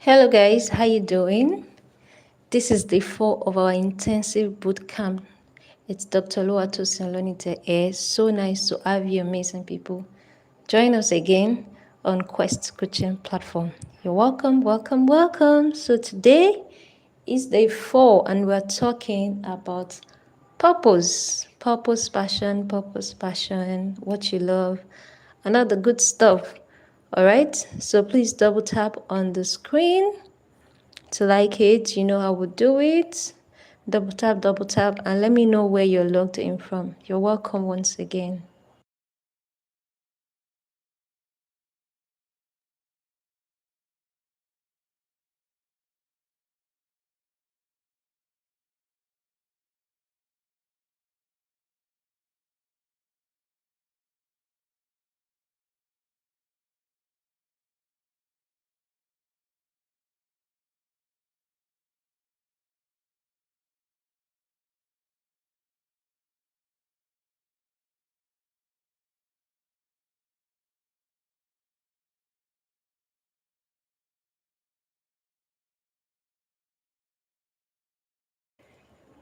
Hello guys, how you doing? This is day 4 of our intensive bootcamp. It's Dr. Oluwatosin Olonite here. So nice to have you amazing people. Join us again on Quest Coaching platform. You're welcome, welcome, welcome. So today is day 4 and we're talking about purpose, passion, what you love, and all the good stuff. All right, so please double tap on the screen to like it. You know how we do it. Double tap, and let me know where you're logged in from. You're welcome once again.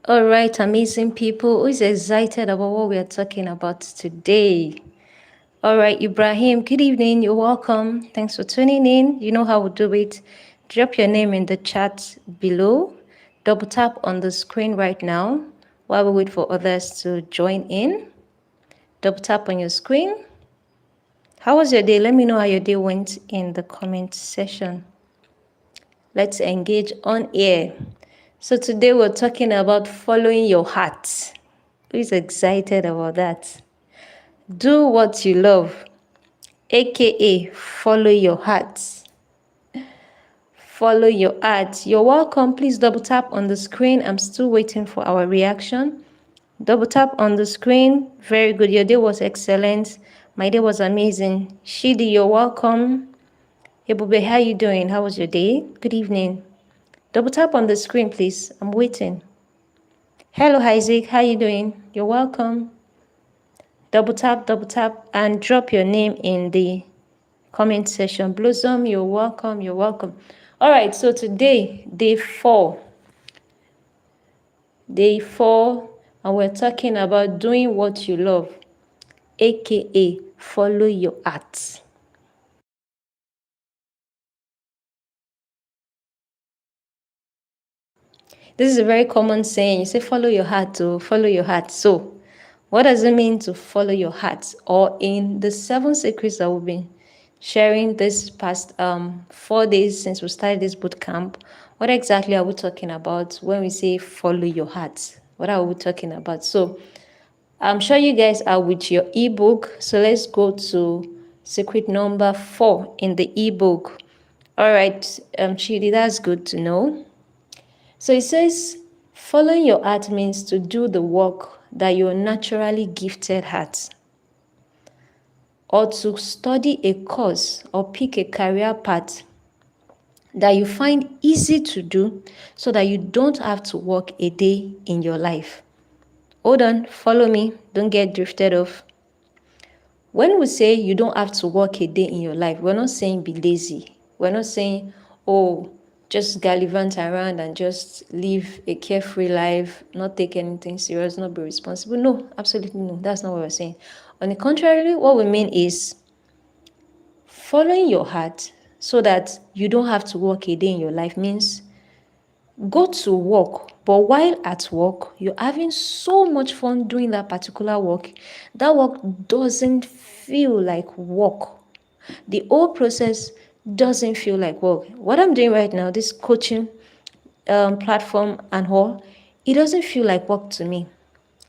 All right, amazing people. Who is excited about what we are talking about today? All right, Ibrahim, good evening. You're welcome. Thanks for tuning in. You know how we do it. Drop your name in the chat below. Double tap on the screen right now while we wait for others to join in. Double tap on your screen. How was your day? Let me know how your day went in the comment section. Let's engage on air. So today we're talking about following your heart. Who is excited about that? Do what you love, aka follow your heart. Follow your heart. You're welcome. Please double tap on the screen. I'm still waiting for our reaction. Double tap on the screen. Very good. Your day was excellent. My day was amazing. Shidi, you're welcome. Ebube, how you doing? How was your day? Good evening. Double tap on the screen, please. I'm waiting. Hello, Isaac. How you doing? You're welcome. Double tap, and drop your name in the comment section. Blossom, you're welcome. You're welcome. All right, so today, day 4. Day 4, and we're talking about doing what you love, aka follow your heart. This is a very common saying. You say follow your heart to follow your heart. So what does it mean to follow your heart? Or in the 7 secrets that we've been sharing this past 4 days since we started this boot camp, what exactly are we talking about when we say follow your heart? What are we talking about? So I'm sure you guys are with your ebook. So let's go to secret number 4 in the ebook. All right, Chidi, that's good to know. So it says, following your heart means to do the work that you're naturally gifted at, or to study a course or pick a career path that you find easy to do so that you don't have to work a day in your life. Hold on, follow me, don't get drifted off. When we say you don't have to work a day in your life, we're not saying be lazy. We're not saying, oh, just gallivant around and just live a carefree life, not take anything serious, not be responsible. No, absolutely no. That's not what we're saying. On the contrary, what we mean is following your heart so that you don't have to work a day in your life means go to work, but while at work, you're having so much fun doing that particular work. That work doesn't feel like work. The whole process doesn't feel like work. What I'm doing right now, this coaching platform and all, it doesn't feel like work to me.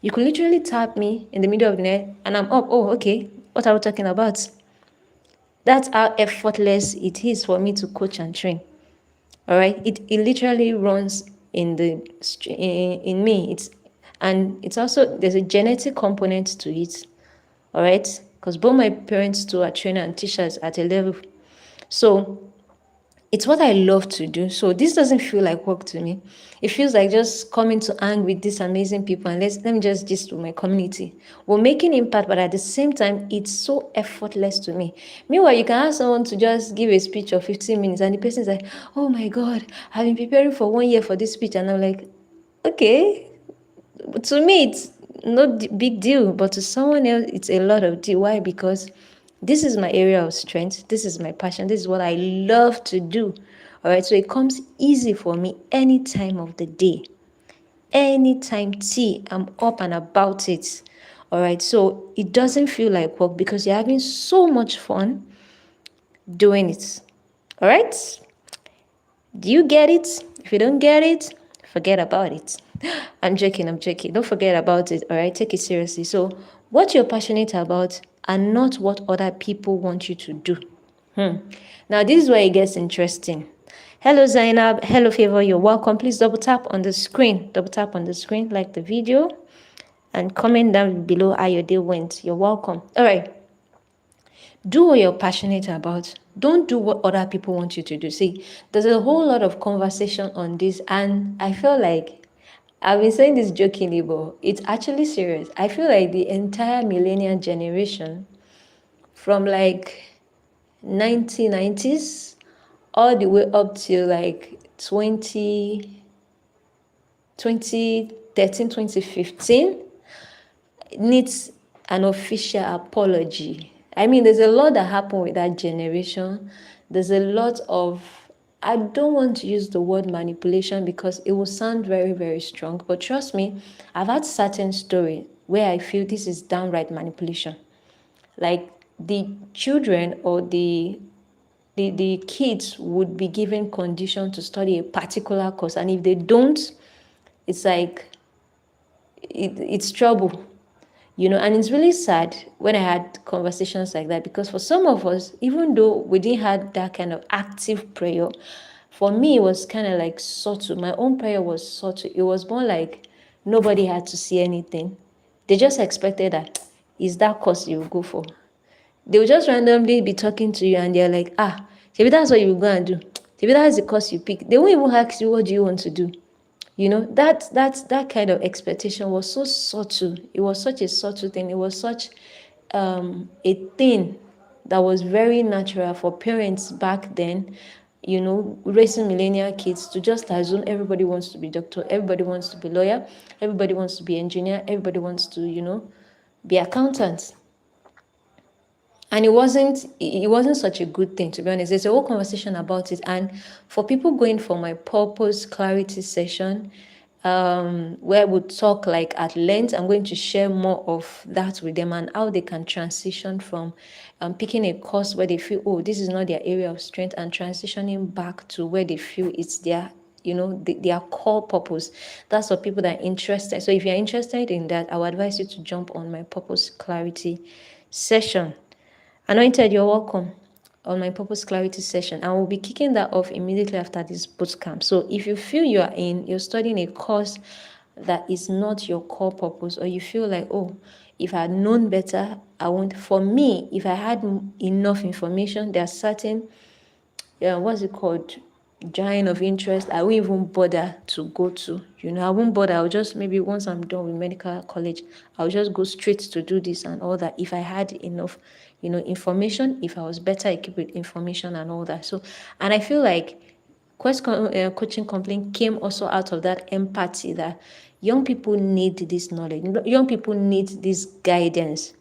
You could literally tap me in the middle of the night and I'm up. Oh, okay. What are we talking about? That's how effortless it is for me to coach and train. All right, it literally runs in me. It's also, there's a genetic component to it. All right, because both my parents too are trainers and teachers at a level. So It's what I love to do. So this doesn't feel like work to me. It feels like just coming to hang with these amazing people and let me just gist with my community. We're making impact, but at the same time, it's so effortless to me. Meanwhile, you can ask someone to just give a speech of 15 minutes and the person is like, oh my God, I've been preparing for 1 year for this speech. And I'm like, okay, to me, it's not big deal, but to someone else, it's a lot of deal. Why? Because this is my area of strength. This is my passion. This is what I love to do. All right. So it comes easy for me any time of the day. Anytime I'm up and about it. All right. So it doesn't feel like work because you're having so much fun doing it. All right. Do you get it? If you don't get it, forget about it. I'm joking. Don't forget about it, all right? Take it seriously. So, what you're passionate about and not what other people want you to do. Now, this is where it gets interesting. Hello, Zainab. Hello, Favor. You're welcome. Please double tap on the screen. Double tap on the screen, like the video, and comment down below how your day went. You're welcome. All right. Do what you're passionate about. Don't do what other people want you to do. See, there's a whole lot of conversation on this, and I feel like I've been saying this jokingly, but it's actually serious. I feel like the entire millennial generation from like 1990s all the way up to like 2013, 2015 needs an official apology. I mean, there's a lot that happened with that generation. There's a lot of, I don't want to use the word manipulation because it will sound very, very strong. But trust me, I've had certain story where I feel this is downright manipulation. Like the children or the kids would be given condition to study a particular course. And if they don't, it's like, it's trouble. And it's really sad when I had conversations like that because for some of us, even though we didn't have that kind of active prayer, for me, it was kind of like subtle. My own prayer was subtle. It was more like nobody had to see anything. They just expected that, is that course you will go for? They will just randomly be talking to you and they're like, maybe that's what you will go and do. Maybe that's the course you pick. They won't even ask you, what do you want to do? That kind of expectation was so subtle. It was such a subtle thing. It was such a thing that was very natural for parents back then, raising millennial kids to just assume everybody wants to be doctor, everybody wants to be lawyer, everybody wants to be engineer, everybody wants to, be accountant. And it wasn't such a good thing, to be honest. There's a whole conversation about it. And for people going for my purpose clarity session, where we'll talk like at length, I'm going to share more of that with them and how they can transition from picking a course where they feel, oh, this is not their area of strength, and transitioning back to where they feel it's their their core purpose. That's for people that are interested. So if you're interested in that, I would advise you to jump on my purpose clarity session. Anointed, you're welcome on my purpose clarity session. And we'll be kicking that off immediately after this bootcamp. So if you feel you're studying a course that is not your core purpose, or you feel like, oh, if I had known better, I won't. For me, if I had enough information, there are certain, what's it called? Giant of interest, I won't even bother to go to. I won't bother. I'll just, maybe once I'm done with medical college, I'll just go straight to do this and all that. If I had enough, information, if I was better equipped with information and all that. So, and I feel like Quest Coaching Complaint came also out of that empathy that young people need this knowledge. Young people need this guidance.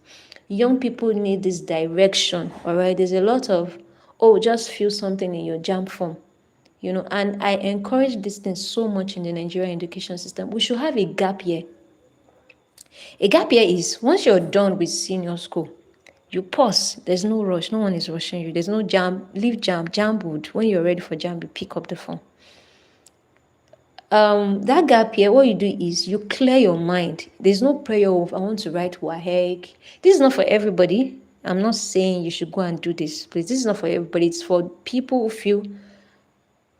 Young people need this direction. All right. There's a lot of, oh, just feel something in your jam form. And I encourage this thing so much in the Nigerian education system. We should have a gap year. A gap year is once you're done with senior school, you pause. There's no rush. No one is rushing you. There's no jam. Leave jam wood. When you're ready for jam, you pick up the phone. That gap year, what you do is you clear your mind. There's no prayer of, I want to write WAHEC. This is not for everybody. I'm not saying you should go and do this, please. This is not for everybody. It's for people who feel,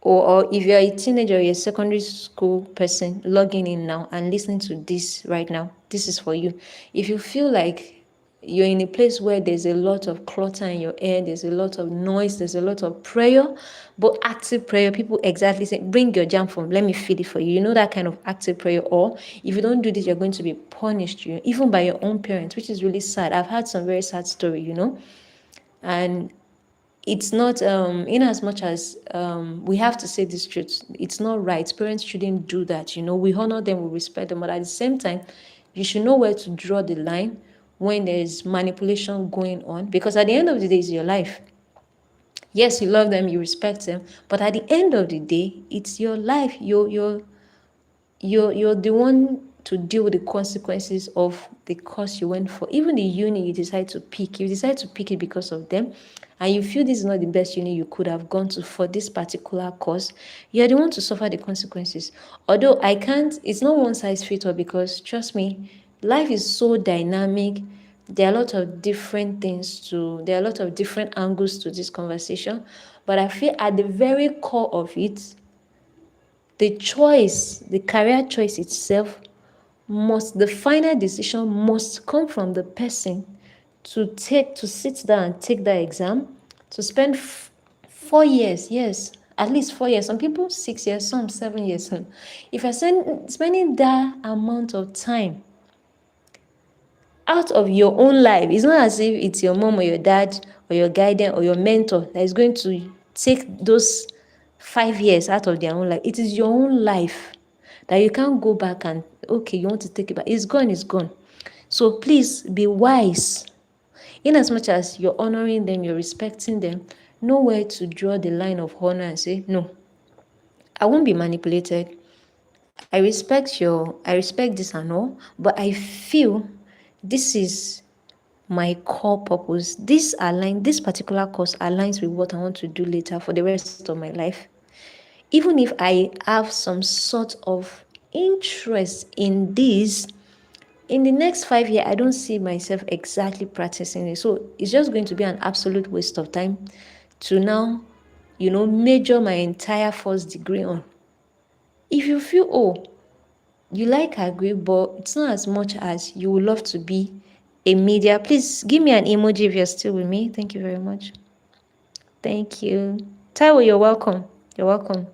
or if you're a teenager or you're a secondary school person logging in now and listening to this right now, this is for you. If you feel like you're in a place where there's a lot of clutter in your ear, there's a lot of noise, there's a lot of prayer, but active prayer, people exactly say, bring your jam form, let me feed it for you. You know, that kind of active prayer. Or if you don't do this, you're going to be punished, even by your own parents, which is really sad. I've had some very sad story, and it's not in as much as we have to say this truth. It's not right. Parents shouldn't do that. We honor them, we respect them, but at the same time, you should know where to draw the line when there's manipulation going on, because at the end of the day, it's your life. Yes, you love them, you respect them, but at the end of the day, it's your life. You're the one to deal with the consequences of the course you went for. Even the uni you decide to pick, it because of them, and you feel this is not the best uni you could have gone to for this particular course, you're the one to suffer the consequences. Although it's not one size fits all, because trust me, life is so dynamic. There are a lot of different there are a lot of different angles to this conversation, but I feel at the very core of it, the career choice itself, the final decision must come from the person to sit down and take that exam, to spend 4 years, yes, at least 4 years, some people 6 years, some 7 years. If you're spending that amount of time out of your own life, it's not as if it's your mom or your dad or your guardian or your mentor that is going to take those 5 years out of their own life. It is your own life that you can't go back and, okay, you want to take it back. It's gone, it's gone. So please be wise. In as much as you're honoring them, you're respecting them, know where to draw the line of honor and say, no, I won't be manipulated. I respect this and all, but I feel this is my core purpose. This particular course aligns with what I want to do later for the rest of my life. Even if I have some sort of interest in this, in the next 5 years, I don't see myself exactly practicing it. So it's just going to be an absolute waste of time to now, major my entire first degree on. If you feel, you like agree, but it's not as much as you would love to be a media, please give me an emoji if you're still with me. Thank you very much. Thank you. Taiwo, you're welcome. You're welcome.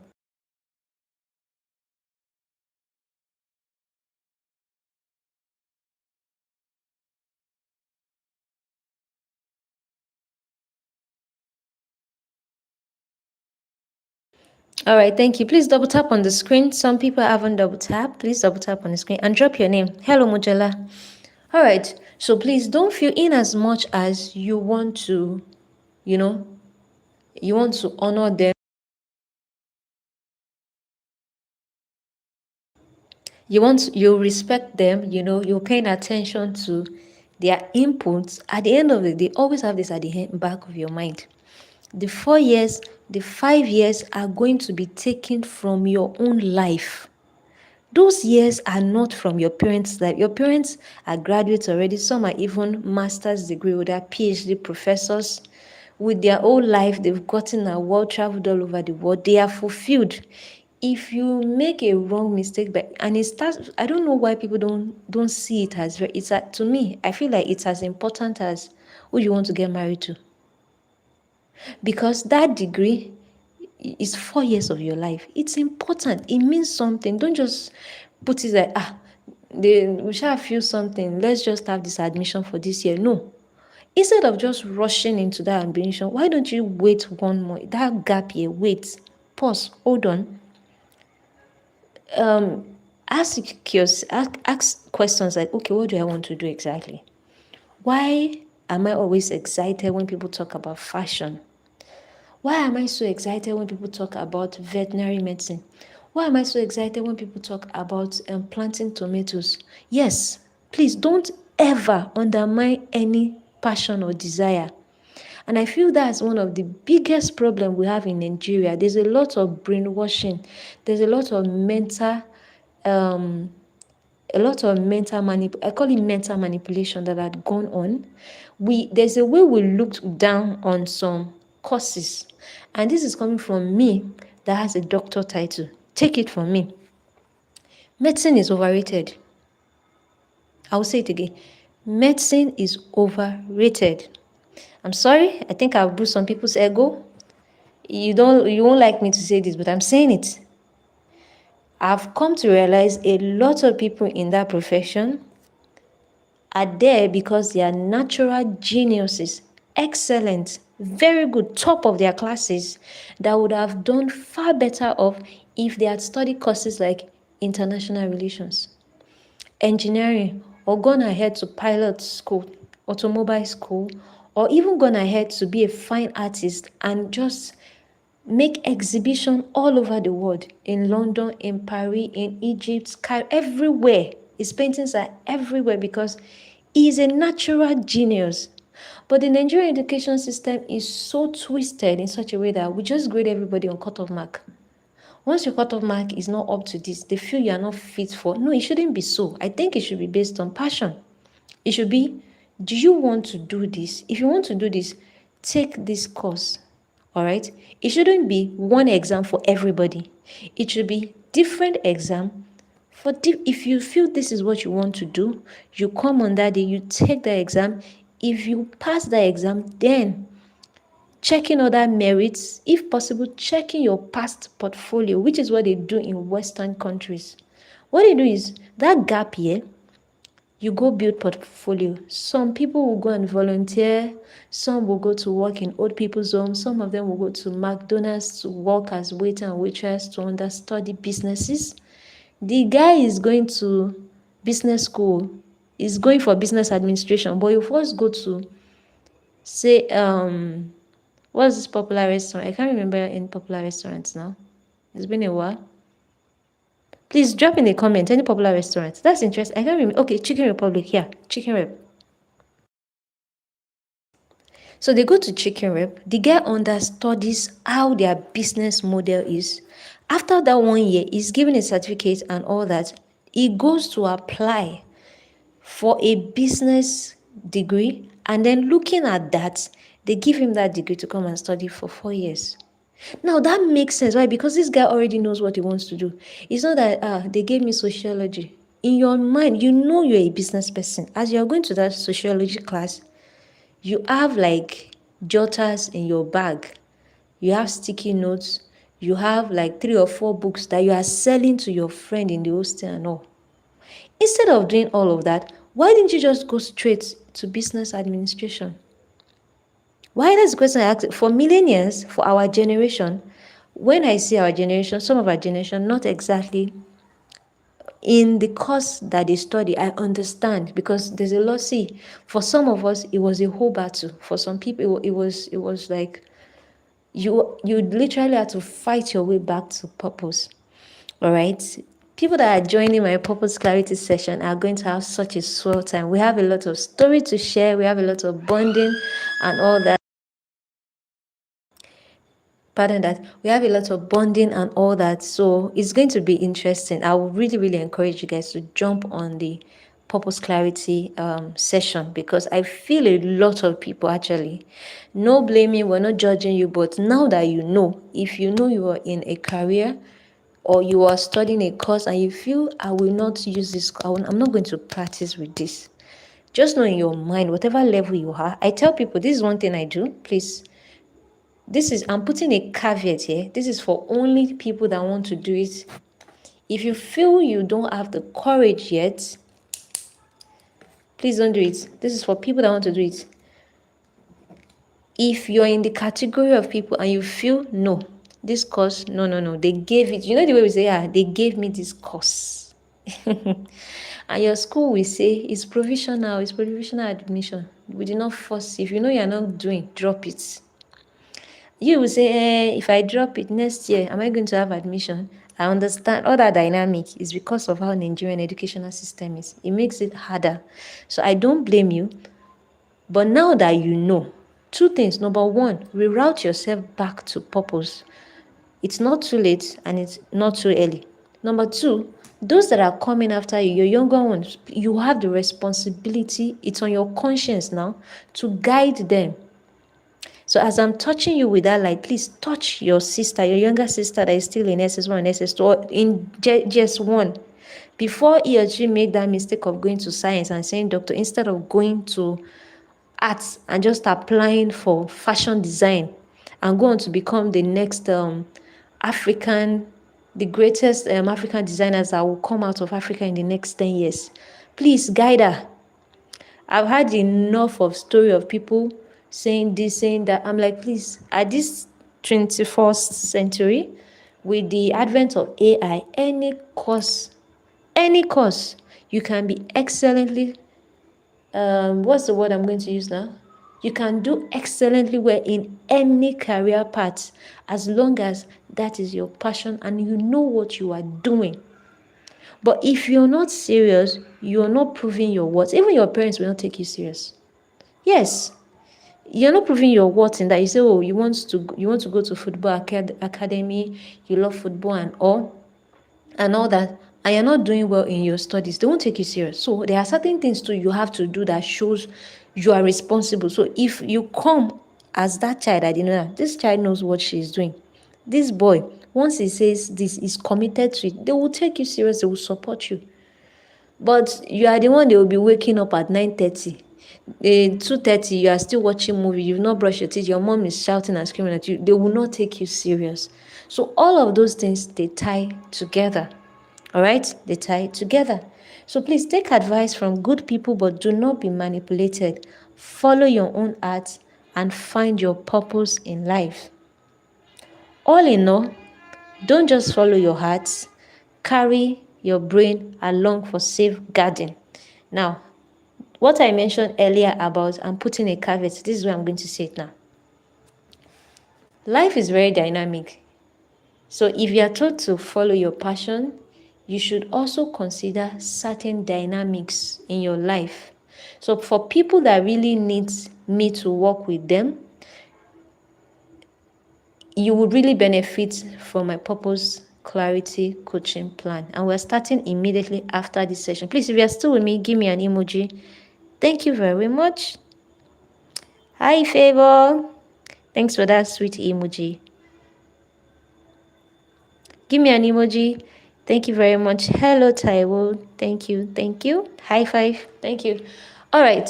All right, thank you. Please double tap on the screen. Some people haven't double tapped. Please double tap on the screen and drop your name. Hello, Mujala. All right, so please don't feel, in as much as you want to, you want to honor them. You respect them, you're paying attention to their inputs. At the end of the day, always have this at the back of your mind. The 4 years, the 5 years are going to be taken from your own life. Those years are not from your parents' life. Your parents are graduates already. Some are even master's degree with their PhD professors. With their whole life, they've gotten a world, traveled all over the world. They are fulfilled. If you make a wrong mistake, and it starts, I don't know why people don't see it as very. To me, I feel like it's as important as who you want to get married to, because that degree is 4 years of your life. It's important. It means something. Don't just put it like, we shall feel something. Let's just have this admission for this year. No. Instead of just rushing into that admission, why don't you wait one more? That gap here, wait, pause, hold on. Ask questions like, okay, what do I want to do exactly? Why am I always excited when people talk about fashion? Why am I so excited when people talk about veterinary medicine? Why am I so excited when people talk about planting tomatoes? Yes, please don't ever undermine any passion or desire. And I feel that's one of the biggest problems we have in Nigeria. There's a lot of brainwashing. There's a lot of I call it mental manipulation that had gone on. There's a way we looked down on some courses, and this is coming from me that has a doctor title. Take it from me. Medicine is overrated. I'll say it again. Medicine is overrated. I'm sorry, I think I've bruised some people's ego. You won't like me to say this, but I'm saying it. I've come to realize a lot of people in that profession are there because they are natural geniuses, excellent, very good, top of their classes, that would have done far better off if they had studied courses like international relations, engineering, or gone ahead to pilot school, automobile school, or even gone ahead to be a fine artist and just make exhibition all over the world, in London, in Paris, in Egypt, everywhere. His paintings are everywhere because he is a natural genius. But the Nigerian education system is so twisted in such a way that we just grade everybody on cut-off mark. Once your cut-off mark is not up to this, they feel you are not fit for. No, it shouldn't be so. I think it should be based on passion. It should be, do you want to do this? If you want to do this, take this course. All right? It shouldn't be one exam for everybody. It should be different exam for if you feel this is what you want to do, you come on that day, you take the exam. If you pass the exam, then checking other merits, if possible, checking your past portfolio, which is what they do in Western countries. What they do is that gap here, you go build portfolio. Some people will go and volunteer. Some will go to work in old people's homes. Some of them will go to McDonald's to work as waiter and waitress to understudy businesses. The guy is going to business school, is going for business administration, but you first go to, say, what's this popular restaurant? I can't remember any popular restaurants now. It's been a while. Please drop in a comment any popular restaurants. That's interesting. I can't remember. Okay, Chicken Republic. Yeah, Chicken Rep. So they go to Chicken Rep. The guy understudies how their business model is. After that 1 year, he's given a certificate and all that. He goes to apply for a business degree, and then looking at that, they give him that degree to come and study for 4 years. Now that makes sense. Why? Because this guy already knows what he wants to do. It's not that they gave me sociology. In your mind, you know you're a business person. As you're going to that sociology class, you have like jotters in your bag. You have sticky notes. You have like 3 or 4 books that you are selling to your friend in the hostel and all. Instead of doing all of that, why didn't you just go straight to business administration? Why? That's the question I ask. For millennials, for our generation, when I see our generation, some of our generation, not exactly in the course that they study, I understand because there's a lot. See, for some of us, it was a whole battle. For some people, it was like you literally had to fight your way back to purpose. All right. People that are joining my purpose clarity session are going to have such a swell time. We have a lot of story to share. We have a lot of bonding and all that. Pardon that. We have a lot of bonding and all that. So it's going to be interesting. I would really, really encourage you guys to jump on the purpose clarity session because I feel a lot of people actually. No blaming, we're not judging you, but now that you know, if you know you are in a career or you are studying a course and you feel I will not use this, I'm not going to practice with this. Just know in your mind, whatever level you are, I tell people this is one thing I do. Please, I'm putting a caveat here. This is for only people that want to do it. If you feel you don't have the courage yet, please don't do it. This is for people that want to do it. If you're in the category of people and you feel, no, this course, no, they gave it. You know the way we say, they gave me this course. And your school will say, it's provisional admission. We did not force. If you know you're not doing, drop it. You will say, if I drop it next year, am I going to have admission? I understand all that dynamic is because of how Nigerian educational system is. It makes it harder. So I don't blame you. But now that you know, 2 things. Number 1, reroute yourself back to purpose. It's not too late and it's not too early. Number 2, those that are coming after you, your younger ones, you have the responsibility. It's on your conscience now to guide them. So as I'm touching you with that light, please touch your sister, your younger sister that is still in SS1 and SS2 or in GS1. Before he or she make that mistake of going to science and saying doctor instead of going to arts and just applying for fashion design and go on to become the next African, the greatest African designers that will come out of Africa in the next 10 years. Please guide her. I've had enough of story of people saying this, saying that. I'm like, please, at this 21st century, with the advent of AI, any course, you can be excellently, what's the word I'm going to use now? You can do excellently well in any career path as long as that is your passion and you know what you are doing. But if you're not serious, you're not proving your worth. Even your parents will not take you serious. Yes, you're not proving your worth in that. You say, oh, you want to go to football academy, you love football and all that, and you're not doing well in your studies, they won't take you serious. So there are certain things too you have to do that shows you are responsible. So if you come as that child, I didn't know that this child knows what she's doing. This boy, once he says this is committed to it, they will take you serious, they will support you. But you are the one they will be waking up at 9:30. 2:30, you are still watching movie, you've not brushed your teeth, your mom is shouting and screaming at you, they will not take you serious. So all of those things, they tie together. All right, they tie together. So please take advice from good people, but do not be manipulated. Follow your own heart and find your purpose in life. All in all, don't just follow your heart, carry your brain along for safeguarding. Now, what I mentioned earlier about I'm putting a caveat, this is where I'm going to say it now. Life is very dynamic. So if you are told to follow your passion, you should also consider certain dynamics in your life. So for people that really need me to work with them, you would really benefit from my purpose clarity coaching plan. And we're starting immediately after this session. Please, if you're still with me, give me an emoji. Thank you very much. Hi, Favor. Thanks for that sweet emoji. Give me an emoji. Thank you very much. Hello, Taiwo. Thank you. Thank you. High five. Thank you. All right.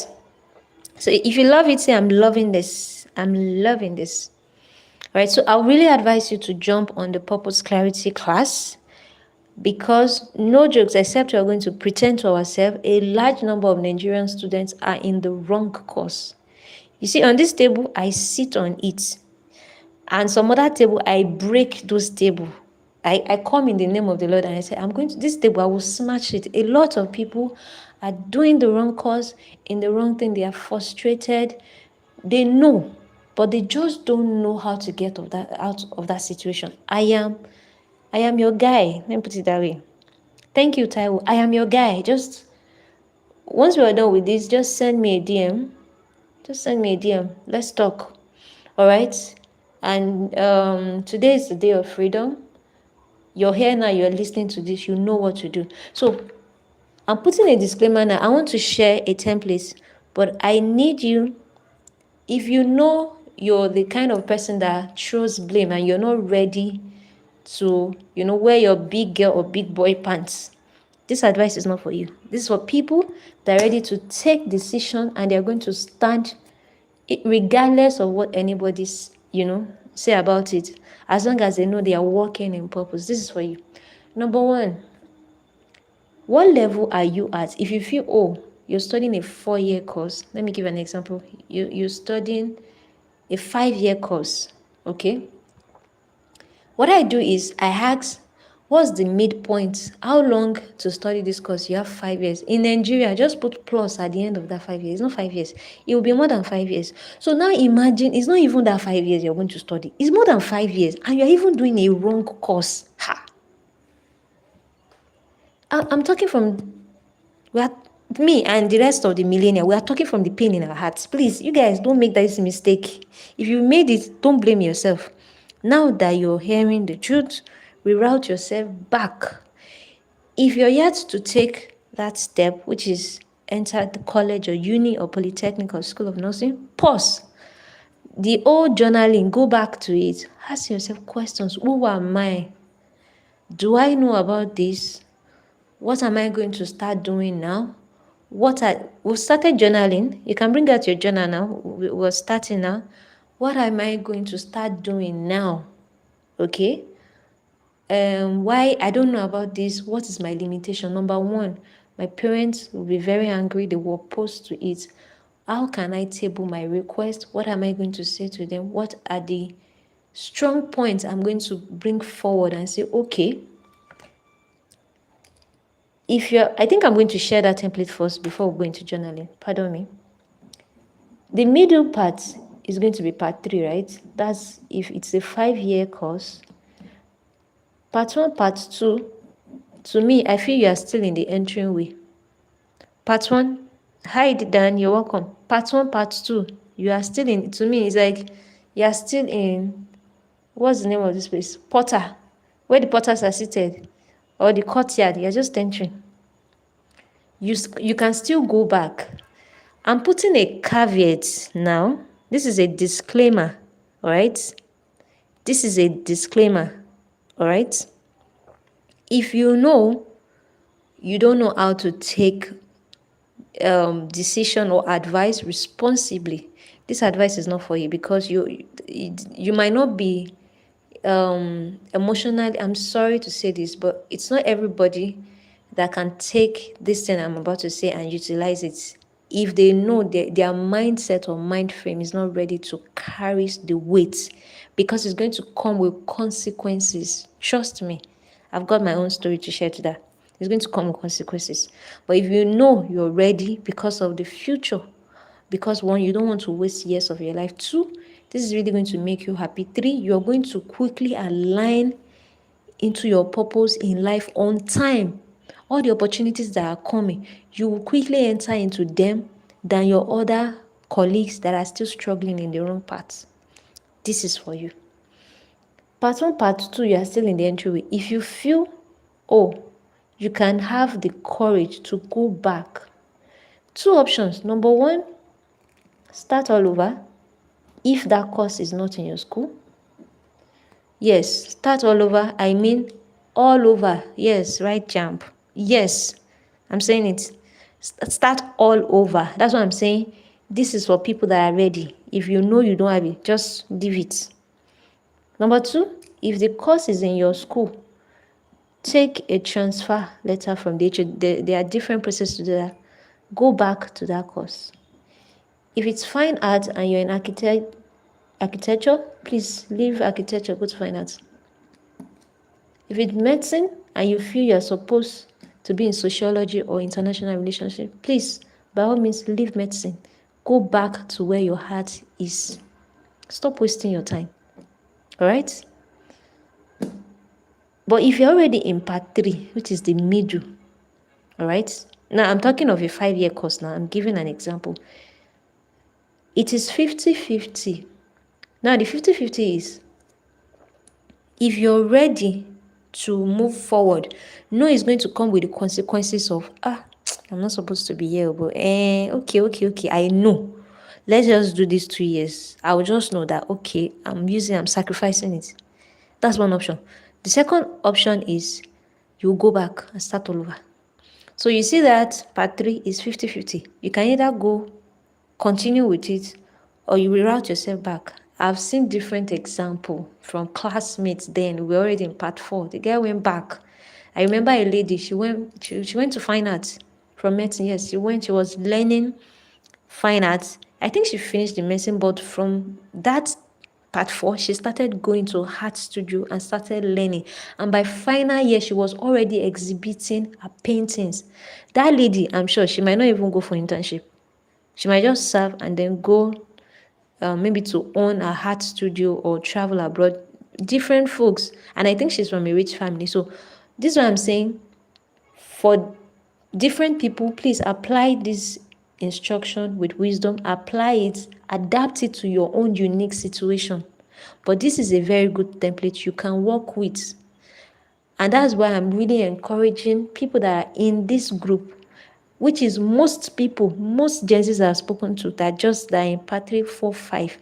So if you love it, say, I'm loving this. I'm loving this. All right. So I'll really advise you to jump on the purpose clarity class because no jokes, except we're going to pretend to ourselves, a large number of Nigerian students are in the wrong course. You see, on this table, I sit on it. And some other table, I break those tables. I come in the name of the Lord and I say, I'm going to this table, I will smash it. A lot of people are doing the wrong course, in the wrong thing. They are frustrated. They know, but they just don't know how to get out of that situation. I am your guy. Let me put it that way. Thank you, Taiwo. I am your guy. Just once we are done with this, just send me a DM. Just send me a DM. Let's talk. All right. And today is the day of freedom. You're here now, you're listening to this, you know what to do. So I'm putting a disclaimer now. I want to share a template, but I need you, if you know you're the kind of person that throws blame and you're not ready to, wear your big girl or big boy pants, this advice is not for you. This is for people that are ready to take decision and they're going to stand regardless of what anybody's, say about it, as long as they know they are working in purpose. This is for you. Number one, what level are you at? If you feel, oh, you're studying a 4-year course, let me give an example. You're studying a 5-year course, okay? What I do is I ask, what's the midpoint? How long to study this course? You have 5 years. In Nigeria, just put plus at the end of that 5 years. It's not 5 years. It will be more than 5 years. So now imagine, it's not even that 5 years you're going to study. It's more than 5 years. And you're even doing a wrong course. I'm talking from, me and the rest of the millennials, we are talking from the pain in our hearts. Please, you guys, don't make this mistake. If you made it, don't blame yourself. Now that you're hearing the truth, reroute yourself back. If you're yet to take that step, which is enter the college or uni or polytechnic or school of nursing, pause. The old journaling, go back to it. Ask yourself questions. Who am I? Do I know about this? What am I going to start doing now? We've started journaling. You can bring out your journal now. We're starting now. What am I going to start doing now? Okay. Why I don't know about this? What is my limitation? Number one, my parents will be very angry. They will oppose to it. How can I table my request? What am I going to say to them? What are the strong points I'm going to bring forward and say, okay, I think I'm going to share that template first before we go into journaling. Pardon me. The middle part is going to be part 3, right? That's if it's a 5-year course. Part 1, part 2, to me, I feel you are still in the entering way. Part 1, hi Dan, you're welcome. Part 1, part 2, you are still in, to me, it's like you are still in, what's the name of this place? Potter, where the potters are seated, or the courtyard, you're just entering. You can still go back. I'm putting a caveat now. This is a disclaimer, all right? This is a disclaimer, all right? If you know you don't know how to take decision or advice responsibly, this advice is not for you, because you might not be emotionally, I'm sorry to say this, but it's not everybody that can take this thing I'm about to say and utilize it if they know their mindset or mind frame is not ready to carry the weight, because it's going to come with consequences. Trust me, I've got my own story to share to that. It's going to come with consequences. But if you know you're ready because of the future, because 1, you don't want to waste years of your life. 2, this is really going to make you happy. 3, you're going to quickly align into your purpose in life on time. All the opportunities that are coming, you will quickly enter into them than your other colleagues that are still struggling in the wrong path. This is for you. Part 1, part 2, you are still in the entryway. If you feel, you can have the courage to go back. 2 options. Number 1, start all over. If that course is not in your school, yes, start all over. I mean, all over. Yes, right, jump. Yes, I'm saying it. Start all over. That's what I'm saying. This is for people that are ready. If you know you don't have it, just leave it. Number 2, if the course is in your school, take a transfer letter from the HOD. There are different processes to do that. Go back to that course. If it's fine art and you're in architecture, please leave architecture, go to fine arts. If it's medicine and you feel you're supposed to be in sociology or international relationship, please, by all means, leave medicine. Go back to where your heart is. Stop wasting your time. All right? But if you're already in part 3, which is the middle, all right? Now, I'm talking of a 5-year course now. I'm giving an example. It is 50-50. Now, the 50-50 is, if you're ready to move forward, no, it's going to come with the consequences of, I'm not supposed to be here, but okay, I know. Let's just do this 2 years. I will just know that, okay, I'm sacrificing it. That's one option. The second option is you go back and start all over. So you see that part 3 is 50-50. You can either continue with it, or you reroute yourself back. I've seen different examples from classmates then. We were already in part 4. The girl went back. I remember a lady, she went to fine arts from medicine. Yes, she was learning fine arts. I think she finished the medicine, but from that part 4, she started going to art studio and started learning. And by final year, she was already exhibiting her paintings. That lady, I'm sure she might not even go for internship. She might just serve and then go maybe to own a art studio or travel abroad. Different folks. And I think she's from a rich family. So this is what I'm saying. For different people, please apply this instruction with wisdom. Apply it. Adapt it to your own unique situation. But this is a very good template you can work with. And that's why I'm really encouraging people that are in this group, which is most people, most Gen Zs I've spoken to that are in part 3, 4, 5.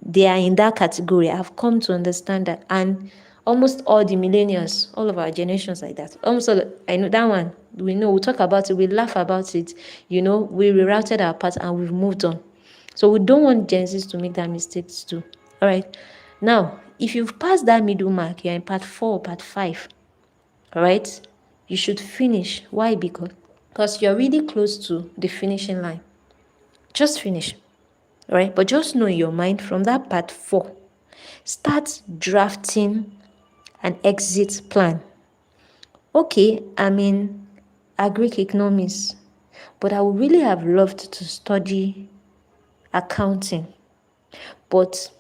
They are in that category. I've come to understand that. And Almost all the millennials, all of our generations like that. Almost all, I know that one. We know, we talk about it, we laugh about it. We rerouted our path and we've moved on. So we don't want Gen Zs to make that mistake too. All right. Now, if you've passed that middle mark, you're in part 4, part 5. All right. You should finish. Why? Because you're really close to the finishing line. Just finish. All right. But just know in your mind from that part 4, start drafting an exit plan. Okay, I'm in agric economics, but I would really have loved to study accounting. But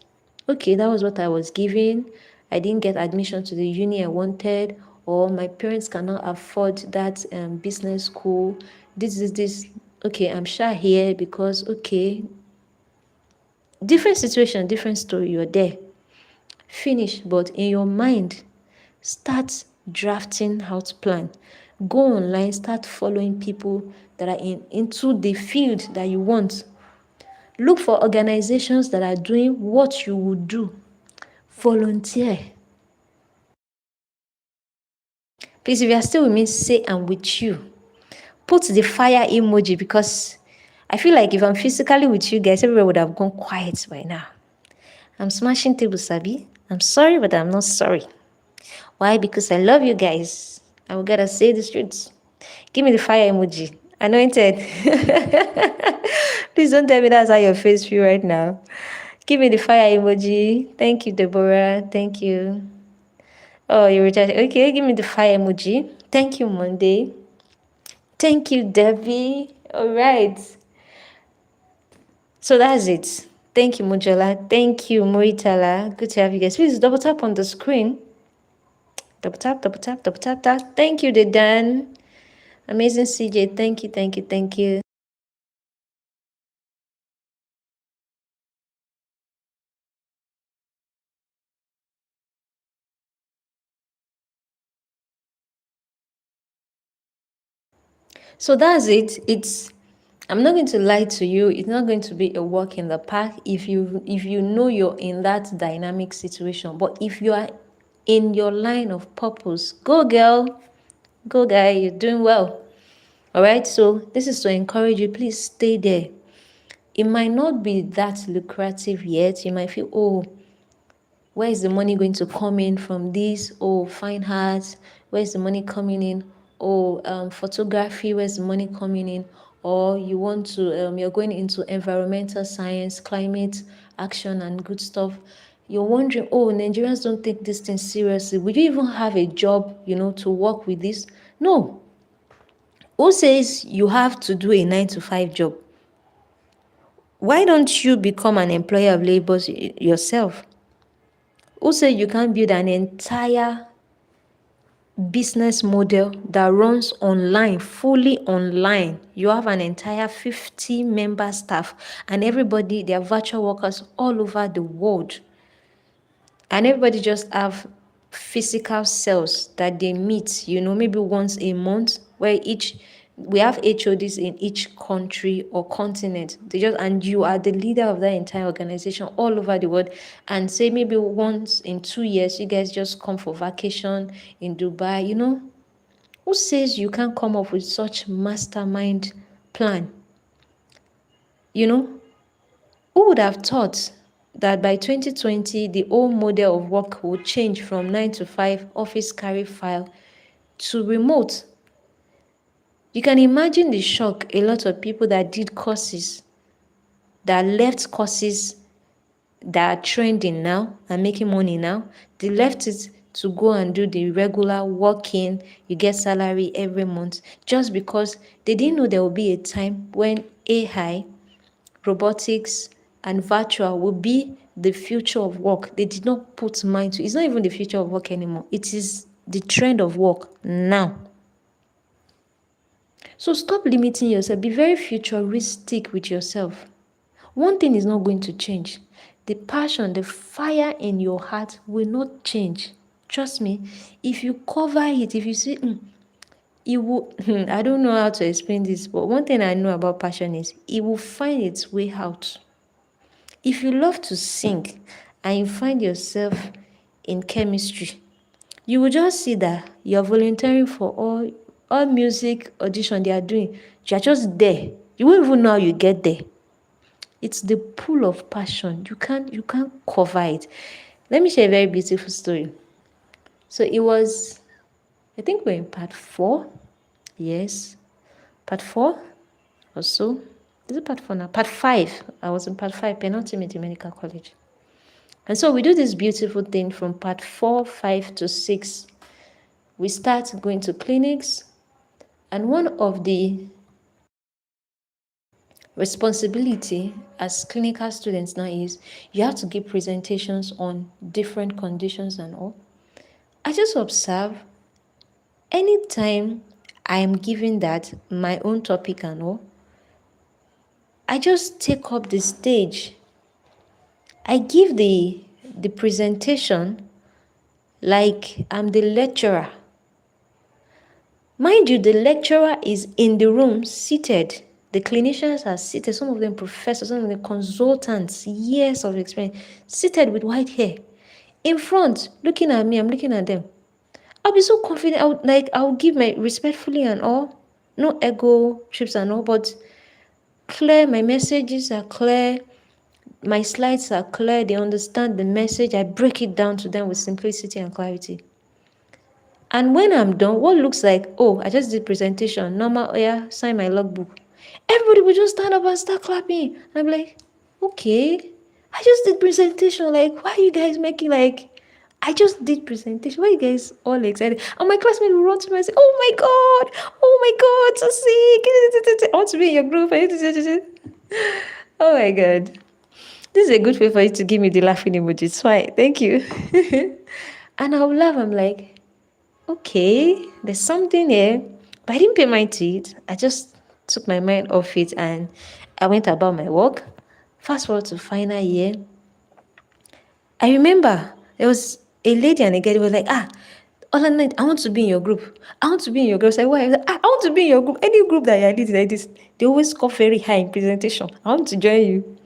okay, that was what I was given. I didn't get admission to the uni I wanted, or my parents cannot afford that business school. This. Okay, I'm sure here because, okay, different situation, different story, you're there. Finish, but in your mind, start drafting out plan. Go online, start following people that are into the field that you want. Look for organizations that are doing what you would do. Volunteer. Please, if you are still with me, say I'm with you. Put the fire emoji, because I feel like if I'm physically with you guys, everybody would have gone quiet by now. I'm smashing table, Sabi. I'm sorry, but I'm not sorry. Why? Because I love you guys. I will gotta say the truth. Give me the fire emoji. Anointed. Please don't tell me that's how your face feel right now. Give me the fire emoji. Thank you, Deborah. Thank you. Oh, you're recharging. Okay, give me the fire emoji. Thank you, Monday. Thank you, Debbie. All right. So that's it. Thank you, Mojola. Thank you, Moritala. Good to have you guys. Please double tap on the screen. Double tap, double tap, double tap, tap. Thank you, Dedan. Amazing CJ. Thank you, thank you, thank you. So that's it. I'm not going to lie to you. It's not going to be a walk in the park if you know you're in that dynamic situation. But if you are in your line of purpose, go girl, go guy, you're doing well. All right. So this is to encourage you. Please stay there. It might not be that lucrative yet. You might feel, oh, where is the money going to come in from this? Oh, fine arts. Where's the money coming in? Oh, photography. Where's the money coming in? Or you want to, you're going into environmental science, climate action, and good stuff. You're wondering, oh, Nigerians don't take this thing seriously. Would you even have a job, to work with this? No. Who says you have to do a 9 to 5 job? Why don't you become an employer of labor yourself? Who said you can't build an entire business model that runs online, fully online? You have an entire 50-member staff and everybody, they are virtual workers all over the world. And everybody just have physical cells that they meet, maybe once a month, where we have HODs in each country or continent. And you are the leader of that entire organization all over the world. And say maybe once in 2 years, you guys just come for vacation in Dubai. Who says you can't come up with such mastermind plan? Who would have thought that by 2020, the old model of work would change from 9 to 5 office carry file to remote? You can imagine the shock a lot of people that did courses, that left courses that are trending now and making money now. They left it to go and do the regular working, you get salary every month, just because they didn't know there will be a time when AI, robotics, and virtual will be the future of work. They did not put mind to it. It's not even the future of work anymore. It is the trend of work now. So stop limiting yourself. Be very futuristic with yourself. One thing is not going to change. The passion, the fire in your heart will not change. Trust me. If you cover it, if you see, it will, I don't know how to explain this, but one thing I know about passion is it will find its way out. If you love to sing and you find yourself in chemistry, You will just see that you're volunteering for all music audition they are doing. You're just there. You won't even know how you get there. It's the pool of passion. You can't cover it. Let me share a very beautiful story. So it was, I think we're in part 4. Yes. Part 4 or so. Is it part 4 now? Part 5. I was in part 5, penultimate in medical college. And so we do this beautiful thing from part 4, 5 to 6. We start going to clinics, and one of the responsibility as clinical students now is you have to give presentations on different conditions and all. I just observe anytime I am giving that my own topic and all, I just take up the stage. I give the presentation like I'm the lecturer. Mind you, the lecturer is in the room seated. The clinicians are seated, some of them professors, some of them consultants, years of experience, seated with white hair. In front, looking at me, I'm looking at them. I'll be so confident. I'll give my respectfully and all. No ego trips and all, but clear. My messages are clear. My slides are clear. They understand the message. I break it down to them with simplicity and clarity. And when I'm done, what looks like, oh, I just did presentation, normal, oh yeah, sign my logbook. Everybody will just stand up and start clapping. And I'm like, okay, I just did presentation. Like, why are you guys making I just did presentation. Why are you guys all excited? And my classmate will run to me and say, oh my God, so sick. I want to be in your group. Oh my God. This is a good way for you to give me the laughing emoji. It's fine. Thank you. And I'll laugh. I'm like, okay, there's something here. But I didn't pay mind to it. I just took my mind off it and I went about my work. Fast forward to final year. I remember there was a lady and a guy who was like, Olonite, I want to be in your group. I want to be in your group. I said, why? I was like, I want to be in your group. Any group that you're leading like this, they always score very high in presentation. I want to join you.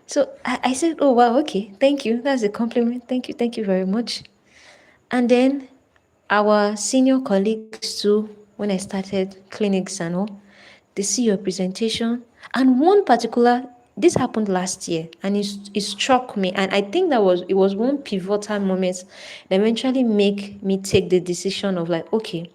So I said, oh, wow, okay, thank you. That's a compliment. Thank you very much. And then our senior colleagues too, when I started clinics and all, they see your presentation. And one particular, this happened last year, and it struck me. And I think it was one pivotal moment that eventually make me take the decision of like, okay,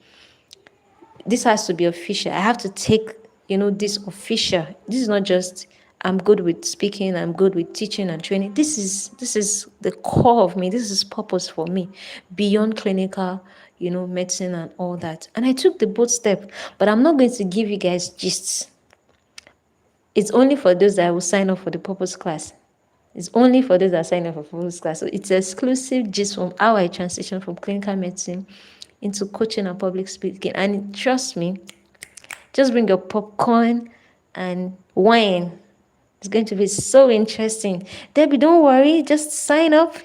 this has to be official. I have to take, this official. This is not just I'm good with speaking, I'm good with teaching and training. This is the core of me. This is purpose for me beyond clinical, medicine and all that. And I took the bold step, but I'm not going to give you guys gists. It's only for those that will sign up for the purpose class. It's only for those that sign up for purpose class. So it's exclusive gist from how I transitioned from clinical medicine into coaching and public speaking. And trust me, just bring your popcorn and wine. It's going to be so interesting. Debbie, don't worry. Just sign up,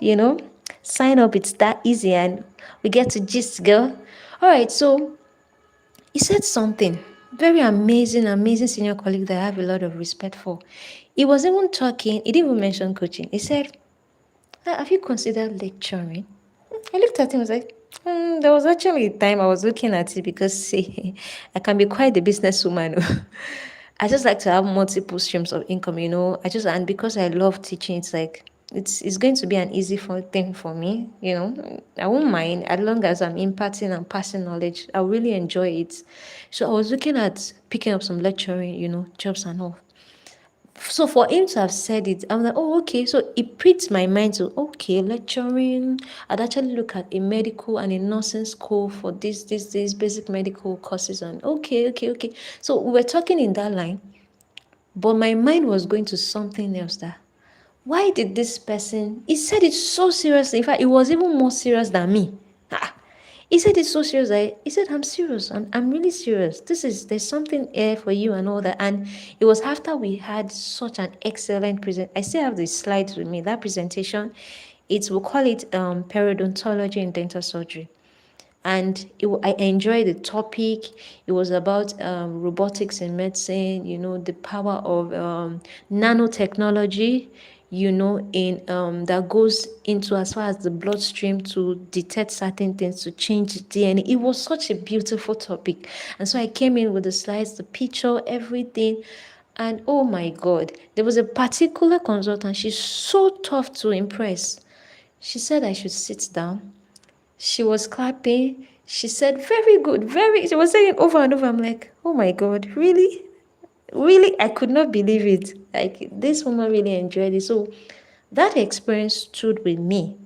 Sign up. It's that easy. And we get to gist, girl. All right. So he said something. Very amazing senior colleague that I have a lot of respect for. He was even talking. He didn't even mention coaching. He said, have you considered lecturing? I looked at him and was like, there was actually a time I was looking at it because, see, I can be quite the businesswoman. I just like to have multiple streams of income, and because I love teaching, it's like, it's going to be an easy thing for me, I won't mind as long as I'm imparting and passing knowledge. I really enjoy it. So I was looking at picking up some lecturing, jobs and all. So for him to have said it, I'm like, oh, okay. So it pricked my mind to, okay, lecturing. I'd actually look at a medical and a nursing school for these basic medical courses. And okay. So we were talking in that line, but my mind was going to something else that, why did this person, he said it so seriously. In fact, it was even more serious than me. He said it's so serious. He said, I'm serious. I'm really serious. There's something here for you and all that. And it was after we had such an excellent I still have the slides with me. That presentation, we'll call it periodontology in dental surgery. And I enjoyed the topic. It was about robotics in medicine, the power of nanotechnology, in that goes into as far as the bloodstream to detect certain things, to change DNA. It was such a beautiful topic. And so I came in with the slides, the picture, everything. And oh my God, there was a particular consultant. She's so tough to impress. She said I should sit down. She was clapping. She said, very good, very. She was saying over and over. I'm like, oh my God, really? Really? I could not believe it. Like, this woman really enjoyed it. So that experience stood with me.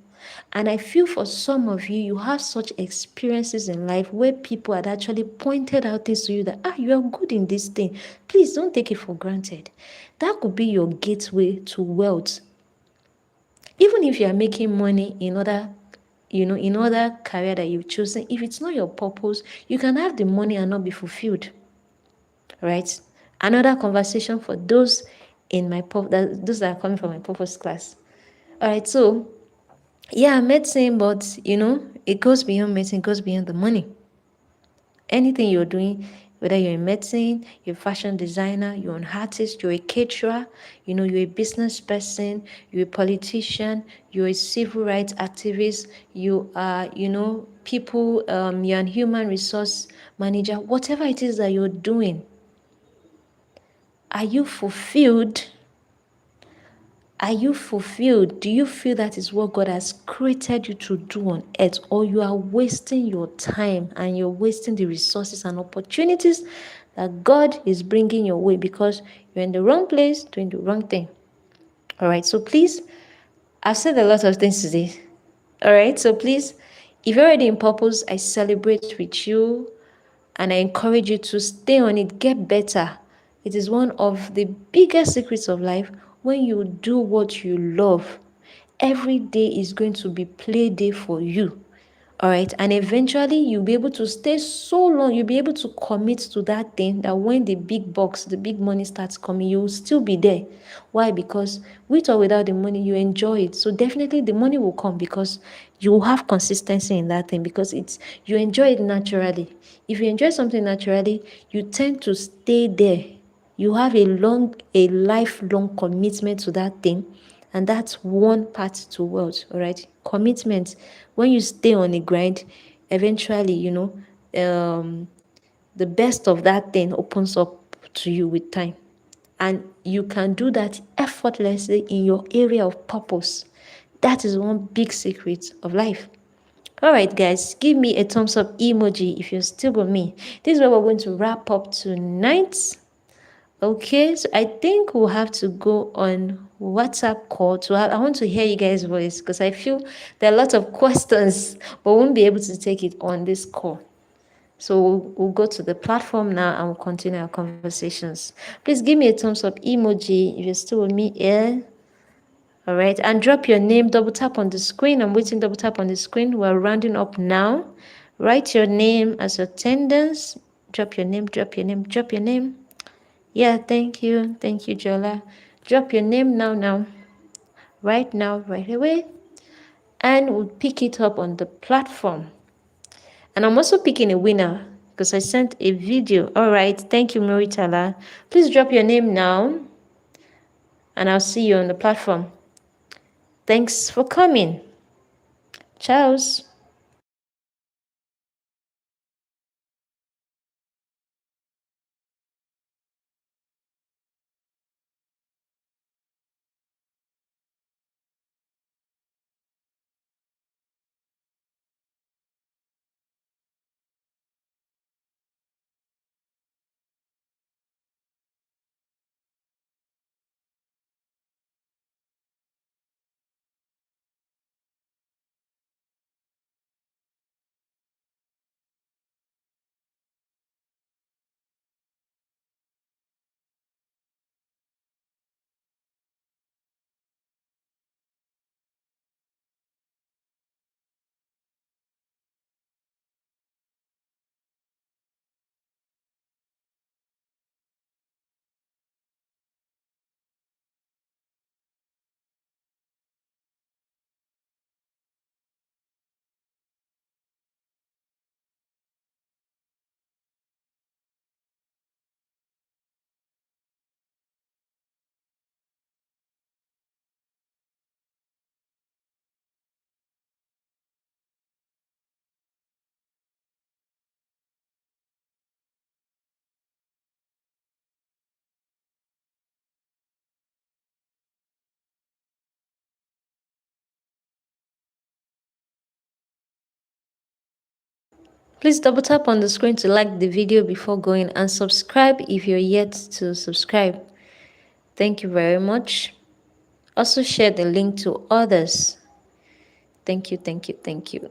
And I feel for some of you, you have such experiences in life where people had actually pointed out things to you that, you are good in this thing. Please don't take it for granted. That could be your gateway to wealth. Even if you are making money in other career that you've chosen, if it's not your purpose, you can have the money and not be fulfilled. Right? Another conversation for those in those that are coming from my purpose class. All right, so yeah, medicine, but it goes beyond medicine, it goes beyond the money. Anything you're doing, whether you're in medicine, you're a fashion designer, you're an artist, you're a caterer, you're a business person, you're a politician, you're a civil rights activist, you are, people, you're an human resource manager, whatever it is that you're doing, are you fulfilled? Are you fulfilled? Do you feel that is what God has created you to do on earth? Or you are wasting your time and you're wasting the resources and opportunities that God is bringing your way because you're in the wrong place doing the wrong thing? All right, so please, I've said a lot of things today. All right, so please, if you're already in purpose, I celebrate with you and I encourage you to stay on it, get better. It is one of the biggest secrets of life. When you do what you love, every day is going to be play day for you. All right. And eventually you'll be able to stay so long. You'll be able to commit to that thing that when the big bucks, the big money starts coming, you'll still be there. Why? Because with or without the money, you enjoy it. So definitely the money will come because you have consistency in that thing because you enjoy it naturally. If you enjoy something naturally, you tend to stay there. You have a lifelong commitment to that thing. And that's one part to wealth, all right? Commitment. When you stay on the grind, eventually, the best of that thing opens up to you with time. And you can do that effortlessly in your area of purpose. That is one big secret of life. All right, guys, give me a thumbs up emoji if you're still with me. This is where we're going to wrap up tonight. Okay, so I think we'll have to go on WhatsApp call I want to hear you guys' voice because I feel there are a lot of questions, but we won't be able to take it on this call. So we'll go to the platform now and we'll continue our conversations. Please give me a thumbs up emoji if you're still with me here. All right, and drop your name, double tap on the screen. I'm waiting, double tap on the screen. We're rounding up now. Write your name as attendance. Drop your name, drop your name, drop your name. Yeah, thank you. Thank you, Jola. Drop your name now. Right now, right away. And we'll pick it up on the platform. And I'm also picking a winner because I sent a video. All right. Thank you, Maritala. Please drop your name now. And I'll see you on the platform. Thanks for coming. Ciao. Please double tap on the screen to like the video before going, and subscribe if you're yet to subscribe. Thank you very much. Also share the link to others. Thank you, thank you, thank you.